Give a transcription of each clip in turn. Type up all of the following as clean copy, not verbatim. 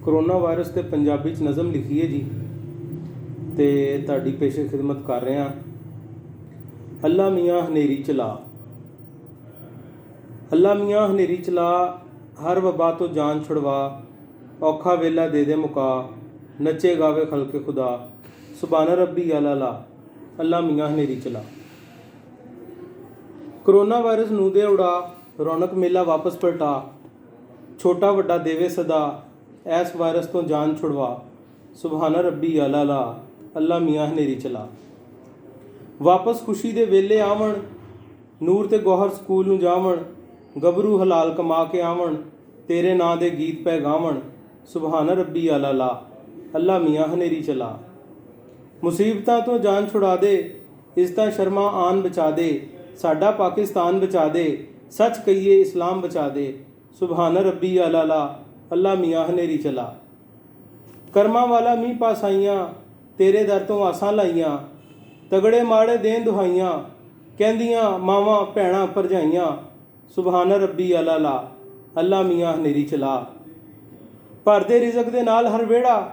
Corona virus ਤੇ ਪੰਜਾਬੀ 'ਚ ਨਜ਼ਮ ਲਿਖੀ ਹੈ ਜੀ ਤੇ ਤੁਹਾਡੀ ਪੇਸ਼ੇ ਖਿਦਮਤ ਕਰ ਰਹੇ ਹਾਂ। ਅੱਲਾ ਮੀਆਂ ਹਨੇਰੀ ਚਲਾ, ਅੱਲਾ ਮੀਆਂ ਹਨੇਰੀ ਚਲਾ, ਹਰ ਵਬਾ ਤੋਂ ਜਾਨ ਛੁਡਵਾ, ਔਖਾ ਵੇਲਾ ਦੇ ਦੇ ਮੁਕਾ, ਨੱਚੇ ਗਾਵੇ ਖਲਕੇ ਖੁਦਾ, ਸੁਬਾਨ ਰੱਬੀ ਅਲਾ, ਅੱਲਾ ਮੀਆਂ ਹਨੇਰੀ ਚਲਾ। ਕਰੋਨਾ ਵਾਇਰਸ ਨੂੰ ਦੇ ਉਡਾ, ਰੌਣਕ ਮੇਲਾ ਵਾਪਸ ਪਲਟਾ, ਛੋਟਾ ਵੱਡਾ ਦੇਵੇ ਸਦਾ, ਐਸ ਵਾਇਰਸ ਤੋਂ ਜਾਨ ਛੁਡਵਾ, ਸੁਬਹਾਨ ਰੱਬੀ ਅਲਾ, ਅੱਲਾ ਮੀਆਂ ਹਨੇਰੀ ਚਲਾ। ਵਾਪਸ ਖੁਸ਼ੀ ਦੇ ਵੇਲੇ ਆਵਣ, ਨੂਰ ਤੇ ਗੌਹਰ ਸਕੂਲ ਨੂੰ ਜਾਵਣ, ਗੱਭਰੂ ਹਲਾਲ ਕਮਾ ਕੇ ਆਵਣ, ਤੇਰੇ ਨਾਂ ਦੇ ਗੀਤ ਪੈ ਗਾਵਣ, ਸੁਬਹਾਨ ਰੱਬੀ ਅਲਾ, ਅੱਲਾ ਮੀਆਂ ਹਨੇਰੀ ਚਲਾ। ਮੁਸੀਬਤਾਂ ਤੋਂ ਜਾਨ ਛੁਡਾ ਦੇ, ਇੱਜ਼ਤਾਂ ਸ਼ਰਮਾਂ ਆਨ ਬਚਾ ਦੇ, ਸਾਡਾ ਪਾਕਿਸਤਾਨ ਬਚਾ ਦੇ, ਸੱਚ ਕਹੀਏ ਇਸਲਾਮ ਬਚਾ ਦੇ, ਸੁਬਹਾਨ ਰੱਬੀ ਅਲਾ, ਅੱਲਾ ਮੀਆਂ ਹਨੇਰੀ ਚਲਾ। ਕਰਮਾਂ ਵਾਲਾ ਮੀਂਹ ਪਾਸ ਆਈਆਂ, ਤੇਰੇ ਦਰ ਤੋਂ ਆਸਾਂ ਲਾਈਆਂ, ਤਗੜੇ ਮਾੜੇ ਦੇਣ ਦੁਹਾਈਆਂ, ਕਹਿੰਦੀਆਂ ਮਾਵਾਂ ਭੈਣਾਂ ਭਰਜਾਈਆਂ, ਸੁਬਹਾਨ ਰੱਬੀ ਅਲਾ, ਅੱਲਾ ਮੀਆਂ ਹਨੇਰੀ ਚਲਾ। ਭਰਦੇ ਰਿਜ਼ਕ ਦੇ ਨਾਲ ਹਰ ਵਿਹੜਾ,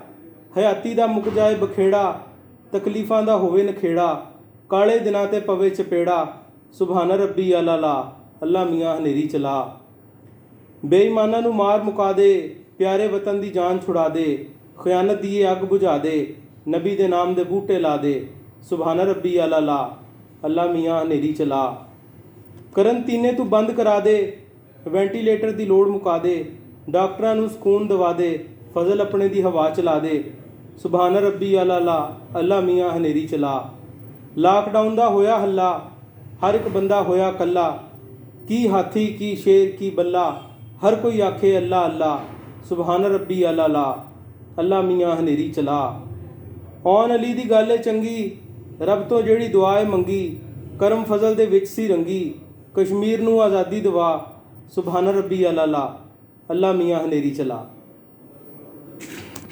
ਹਯਾਤੀ ਦਾ ਮੁੱਕ ਜਾਏ ਬਖੇੜਾ, ਤਕਲੀਫਾਂ ਦਾ ਹੋਵੇ ਨਖੇੜਾ, ਕਾਲੇ ਦਿਨਾਂ ਤੇ ਪਵੇ ਚਪੇੜਾ, ਸੁਬਹਾਨ ਰੱਬੀ ਅਲਾ, ਅੱਲਾ ਮੀਆਂ ਹਨੇਰੀ ਚਲਾ। ਬੇਈਮਾਨਾਂ ਨੂੰ ਮਾਰ ਮੁਕਾ ਦੇ, ਪਿਆਰੇ ਵਤਨ ਦੀ ਜਾਨ ਛੁਡਾ ਦੇ, ਖਿਆਨਤ ਦੀ ਇਹ ਅੱਗ ਬੁਝਾ ਦੇ, ਨਬੀ ਦੇ ਨਾਮ ਦੇ ਬੂਟੇ ਲਾ ਦੇ, ਸੁਬਹਾਨ ਰੱਬੀ ਅਲਾ, ਅੱਲਾ ਮੀਆਂ ਹਨੇਰੀ ਚਲਾ। ਕਰਨਤੀਨੇ ਤੂੰ ਬੰਦ ਕਰਾ ਦੇ, ਵੈਂਟੀਲੇਟਰ ਦੀ ਲੋੜ ਮੁਕਾ ਦੇ, ਡਾਕਟਰਾਂ ਨੂੰ ਸਕੂਨ ਦਵਾ ਦੇ, ਫਜ਼ਲ ਆਪਣੇ ਦੀ ਹਵਾ ਚਲਾ ਦੇ, ਸੁਬਹਾਨ ਰੱਬੀ ਅਲਾ, ਅੱਲਾ ਮੀਆਂ ਹਨੇਰੀ ਚਲਾ। ਲਾਕਡਾਊਨ ਦਾ ਹੋਇਆ ਹੱਲਾ, ਹਰ ਇੱਕ ਬੰਦਾ ਹੋਇਆ ਕੱਲਾ, ਕੀ ਹਾਥੀ ਕੀ ਸ਼ੇਰ ਕੀ ਬੱਲਾ, ਹਰ ਕੋਈ ਆਖੇ ਅੱਲਾ ਅੱਲਾ, ਸੁਬਹਾਨ ਰੱਬੀ ਅਲਾ, ਅੱਲਾ ਮੀਆਂ ਹਨੇਰੀ ਚਲਾ। ਔਨ ਅਲੀ ਦੀ ਗੱਲ ਏ ਚੰਗੀ, ਰੱਬ ਤੋਂ ਜਿਹੜੀ ਦੁਆ ਏ ਮੰਗੀ, ਕਰਮ ਫਜ਼ਲ ਦੇ ਵਿੱਚ ਸੀ ਰੰਗੀ, ਕਸ਼ਮੀਰ ਨੂੰ ਆਜ਼ਾਦੀ ਦਵਾ, ਸੁਬਹਾਨ ਰੱਬੀ ਅਲਾ, ਅੱਲਾ ਮੀਆਂ ਹਨੇਰੀ ਚਲਾ।